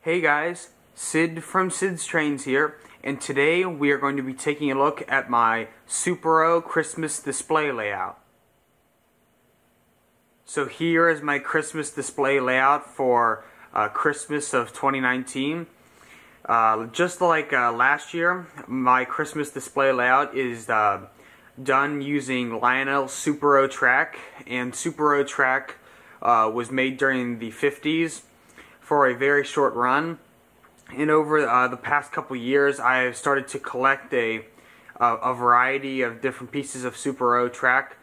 Hey guys, Sid from Sid's Trains here, and today we are going to be taking a look at my Supero Christmas display layout. So here is my Christmas display layout for Christmas of 2019. Just like last year, my Christmas display layout is done using Lionel's Supero track, and Supero track was made during the 50s. For a very short run, and over the past couple years I have started to collect a variety of different pieces of Supero track.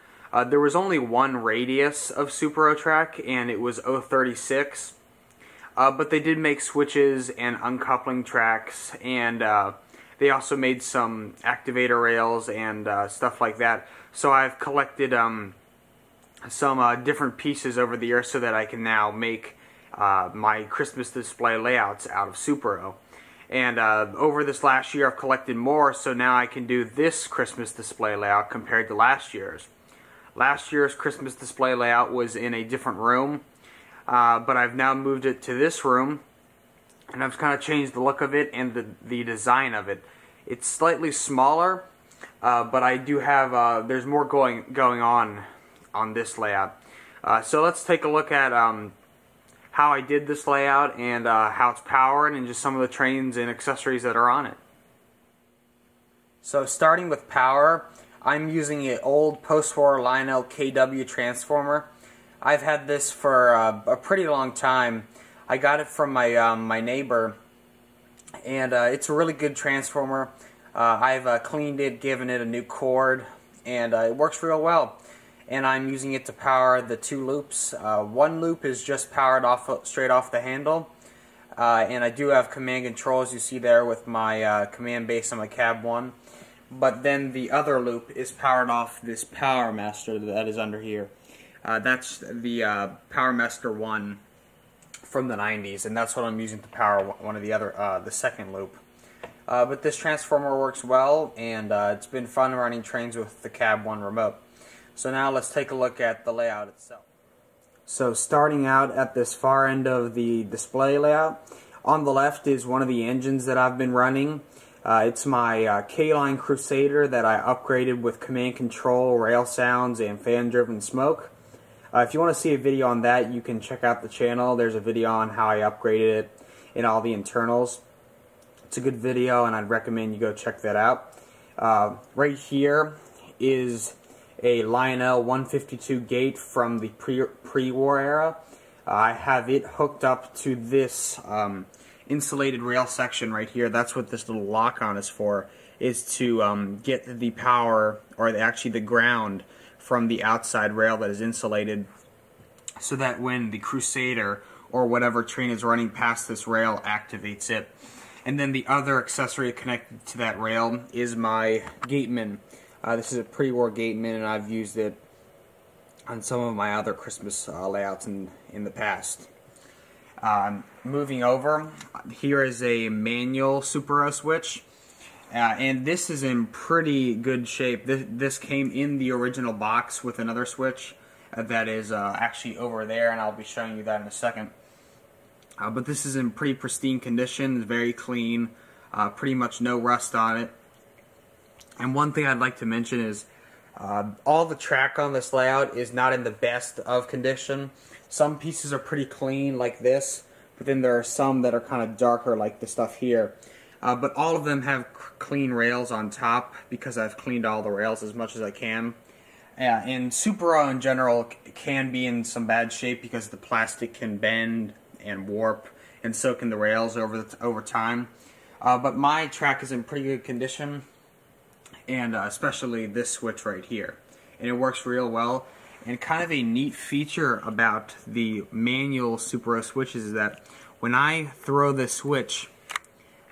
There was only one radius of Supero track, and it was 036, but they did make switches and uncoupling tracks, and they also made some activator rails and stuff like that. So I've collected some different pieces over the years so that I can now make my Christmas display layouts out of Supero. And over this last year I've collected more, so now I can do this Christmas display layout compared to last year's. Last year's Christmas display layout was in a different room, but I've now moved it to this room, and I've kind of changed the look of it and the design of it. It's slightly smaller, but I do have, there's more going on this layout. So let's take a look at how I did this layout and how it's powered and just some of the trains and accessories that are on it. So starting with power, I'm using an old post-war Lionel KW transformer. I've had this for a pretty long time. I got it from my neighbor, and it's a really good transformer. I've cleaned it, given it a new cord, and it works real well. And I'm using it to power the two loops. One loop is just powered straight off the handle, and I do have command control, as you see there, with my command base on my cab 1. But then the other loop is powered off this Power Master that is under here. That's the Power Master 1 from the 90s, and that's what I'm using to power one of the other, the second loop. But this transformer works well, and it's been fun running trains with the cab 1 remote. So now let's take a look at the layout itself. So starting out at this far end of the display layout, on the left is one of the engines that I've been running. It's my K-Line Crusader that I upgraded with command control, rail sounds, and fan-driven smoke. If you want to see a video on that, you can check out the channel. There's a video on how I upgraded it and all the internals. It's a good video, and I'd recommend you go check that out. Right here is a Lionel 152 gate from the pre-war era. I have it hooked up to this insulated rail section right here. That's what this little lock-on is for, is to get the power, or actually the ground, from the outside rail that is insulated, so that when the Crusader or whatever train is running past this rail activates it. And then the other accessory connected to that rail is my gateman. This is a pre-war gateman, and I've used it on some of my other Christmas layouts in the past. Moving over, here is a manual Supero switch, and this is in pretty good shape. This came in the original box with another switch that is actually over there, and I'll be showing you that in a second. But this is in pretty pristine condition, very clean, pretty much no rust on it. And one thing I'd like to mention is all the track on this layout is not in the best of condition. Some pieces are pretty clean, like this, but then there are some that are kind of darker, like the stuff here. But all of them have clean rails on top, because I've cleaned all the rails as much as I can. And Supero in general can be in some bad shape because the plastic can bend and warp, and so can the rails over time. But my track is in pretty good condition, and especially this switch right here, and it works real well. And kind of a neat feature about the manual Supero switches is that when I throw this switch,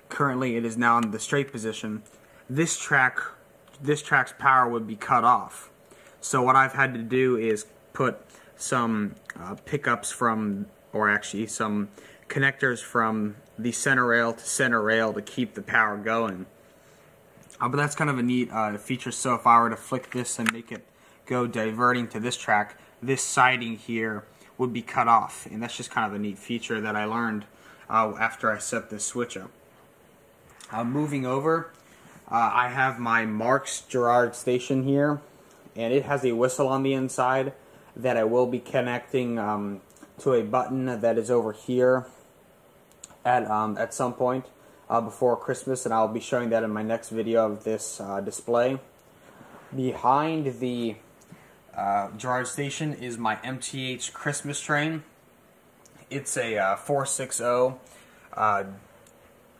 currently it is now in the straight position, this track's power would be cut off. So what I've had to do is put some pickups from, or actually some connectors from the center rail to center rail to keep the power going. But that's kind of a neat feature. So if I were to flick this and make it go diverting to this track, this siding here would be cut off, and that's just kind of a neat feature that I learned after I set this switch up. Moving over, I have my Marks Girard station here, and it has a whistle on the inside that I will be connecting to a button that is over here at some point before Christmas, and I'll be showing that in my next video of this display. Behind the Girard station is my MTH Christmas train. It's a 460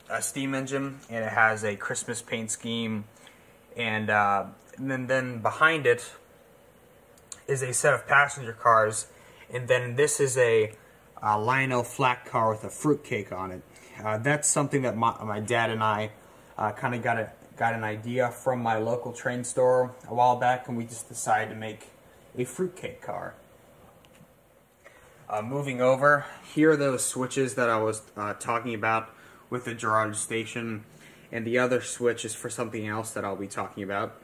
a steam engine, and it has a Christmas paint scheme, and then behind it is a set of passenger cars, and then this is a Lionel flat car with a fruitcake on it. That's something that my dad and I kind of got an idea from my local train store a while back, and we just decided to make a fruitcake car. Moving over, here are those switches that I was talking about with the Girard station, and the other switch is for something else that I'll be talking about.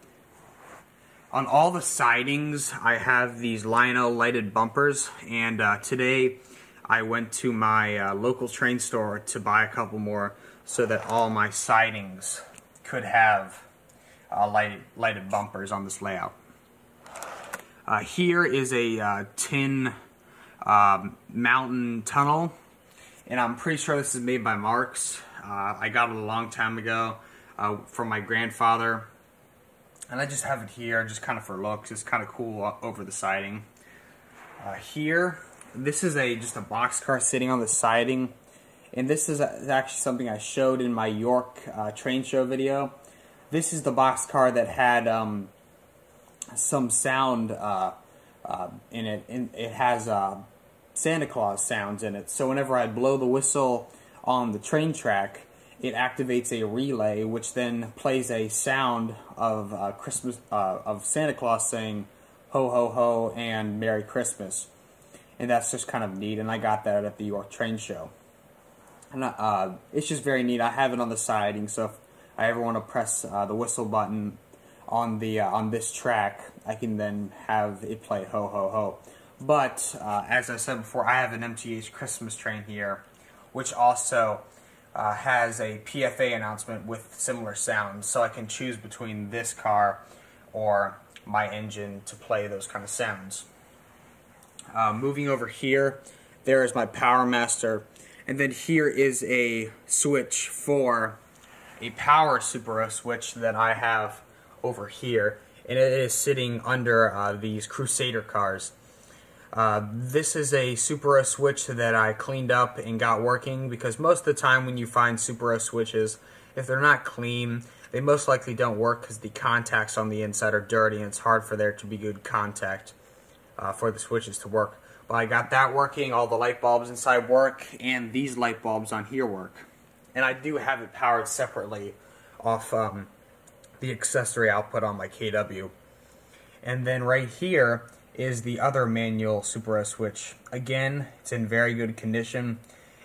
On all the sidings, I have these Lionel lighted bumpers, and today I went to my local train store to buy a couple more so that all my sidings could have lighted bumpers on this layout. Here is a tin mountain tunnel, and I'm pretty sure this is made by Marks. I got it a long time ago from my grandfather, and I just have it here just kind of for looks. It's kind of cool over the siding. Here, this is just a boxcar sitting on the siding, and this is actually something I showed in my York train show video. This is the boxcar that had some sound in it, and it has Santa Claus sounds in it. So whenever I blow the whistle on the train track, it activates a relay, which then plays a sound of Christmas of Santa Claus saying "Ho ho ho" and "Merry Christmas," and that's just kind of neat. And I got that at the York train show, and it's just very neat. I have it on the siding, so if I ever want to press the whistle button on this track, I can then have it play "Ho ho ho." But, as I said before, I have an MTH Christmas train here, which also has a PFA announcement with similar sounds, so I can choose between this car or my engine to play those kind of sounds. Moving over here, there is my Power Master, and then here is a switch for a power Super O switch that I have over here, and it is sitting under these Crusader cars. This is a Super O switch that I cleaned up and got working, because most of the time when you find Super O switches, if they're not clean, they most likely don't work because the contacts on the inside are dirty and it's hard for there to be good contact for the switches to work. But I got that working, all the light bulbs inside work, and these light bulbs on here work. And I do have it powered separately off the accessory output on my KW. And then right here is the other manual Super O switch. Again, it's in very good condition,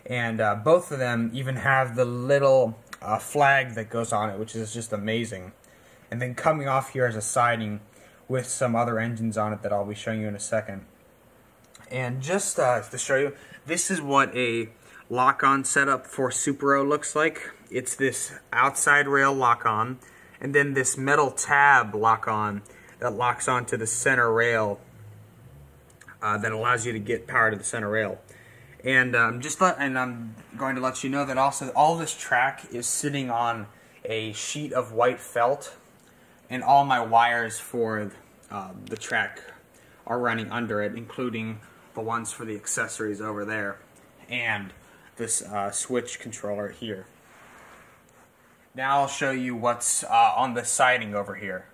and both of them even have the little flag that goes on it, which is just amazing. And then coming off here is a siding with some other engines on it that I'll be showing you in a second. And just to show you, this is what a lock-on setup for Super O looks like. It's this outside rail lock-on, and then this metal tab lock-on that locks onto the center rail that allows you to get power to the center rail. And I'm going to let you know that also all this track is sitting on a sheet of white felt, and all my wires for the track are running under it, including the ones for the accessories over there, and this switch controller here. Now I'll show you what's on the siding over here.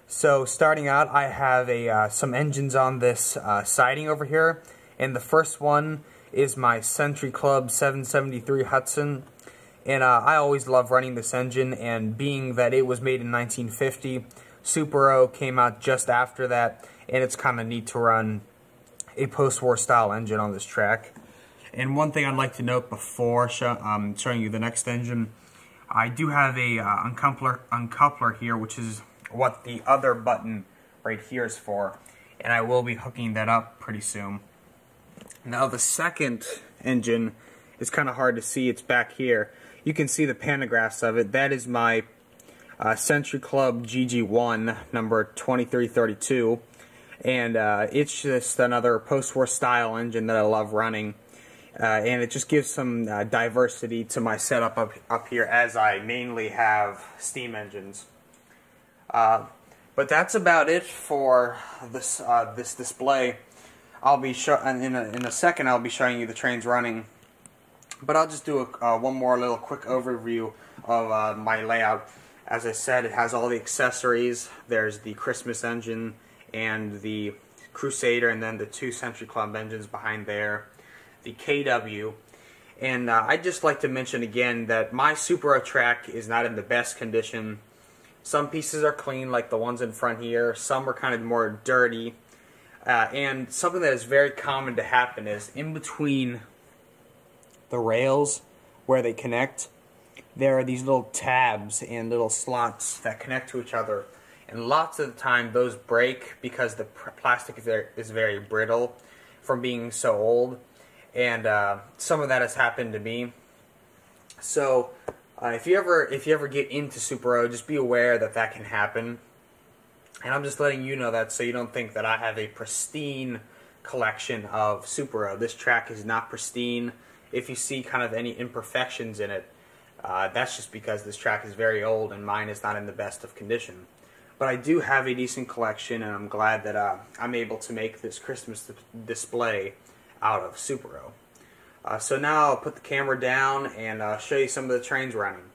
So starting out, I have some engines on this siding over here, and the first one is my Century Club 773 Hudson, and I always love running this engine, and being that it was made in 1950, Super O came out just after that, and it's kind of neat to run a post-war style engine on this track. And one thing I'd like to note before showing you the next engine, I do have a uncoupler here, which is what the other button right here is for, and I will be hooking that up pretty soon. Now the second engine. It's kind of hard to see. It's back here. You can see the pantographs of it. That is my Century Club GG1 number 2332, and it's just another post-war style engine that I love running, and it just gives some diversity to my setup up here, as I mainly have steam engines. But that's about it for this this display. I'll be in a second. I'll be showing you the trains running, but I'll just do one more little quick overview of my layout. As I said, it has all the accessories. There's the Christmas engine and the Crusader, and then the two Century Club engines behind there, the KW. And I'd just like to mention again that my Super O track is not in the best condition. Some pieces are clean, like the ones in front here. Some are kind of more dirty. And something that is very common to happen is in between the rails where they connect, there are these little tabs and little slots that connect to each other, and lots of the time those break because the plastic is very brittle from being so old, and some of that has happened to me. So if you ever get into Super O, just be aware that that can happen, and I'm just letting you know that so you don't think that I have a pristine collection of Super O. This track is not pristine. If you see kind of any imperfections in it, that's just because this track is very old and mine is not in the best of condition. But I do have a decent collection, and I'm glad that I'm able to make this Christmas display out of Super O. So now I'll put the camera down and show you some of the trains running.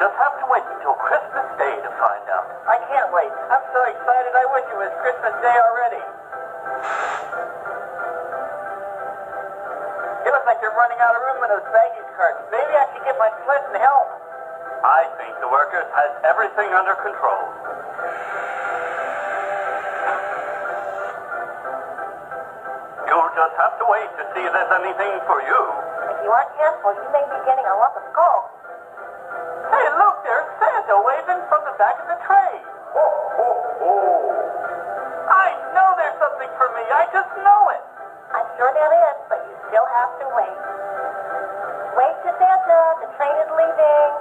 Just have to wait until Christmas Day to find out. I can't wait. I'm so excited. I wish it was Christmas Day already. It looks like they're running out of room in those baggage carts. Maybe I should get my sled and help. I think the workers has everything under control. You'll just have to wait to see if there's anything for you. If you aren't careful, you may be getting a lump of coal. Hey, look, there's Santa waving from the back of the train. Ho, ho, ho. I know there's something for me. I just know it. I'm sure there is, but you still have to wait. Wait to Santa. The train is leaving.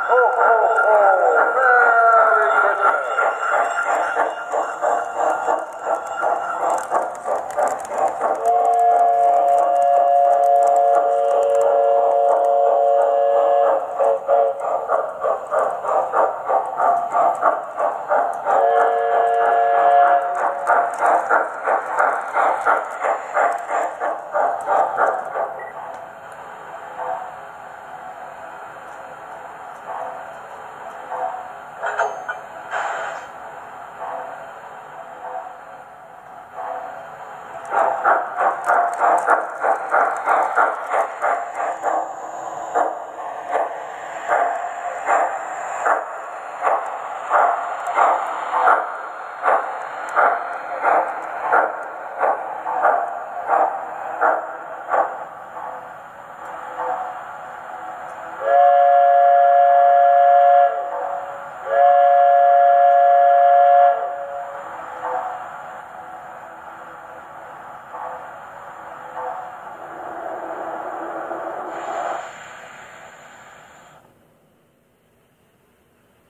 Ho, ho, ho. Merry Christmas.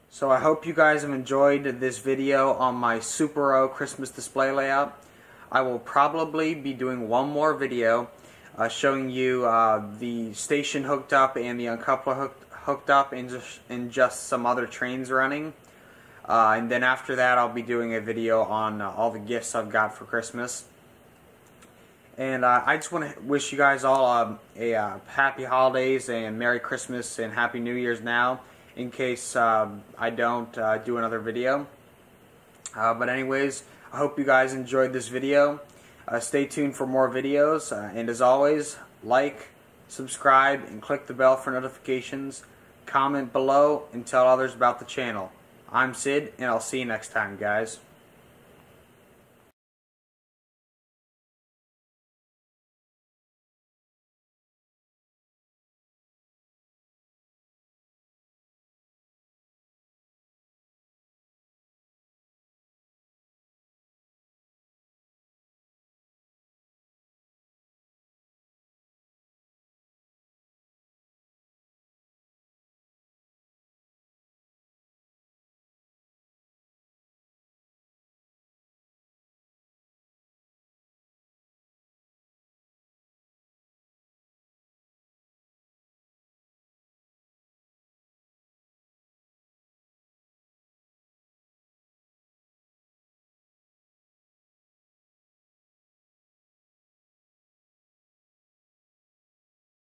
So I hope you guys have enjoyed this video on my Super O Christmas display layout. I will probably be doing one more video showing you the station hooked up and the uncoupler hooked up, and just some other trains running. And then after that, I'll be doing a video on all the gifts I've got for Christmas. And I just want to wish you guys all a happy holidays and Merry Christmas and Happy New Year's now, in case I don't do another video. But anyways, I hope you guys enjoyed this video. Stay tuned for more videos, and as always, like, subscribe, and click the bell for notifications. Comment below and tell others about the channel. I'm Sid, and I'll see you next time, guys.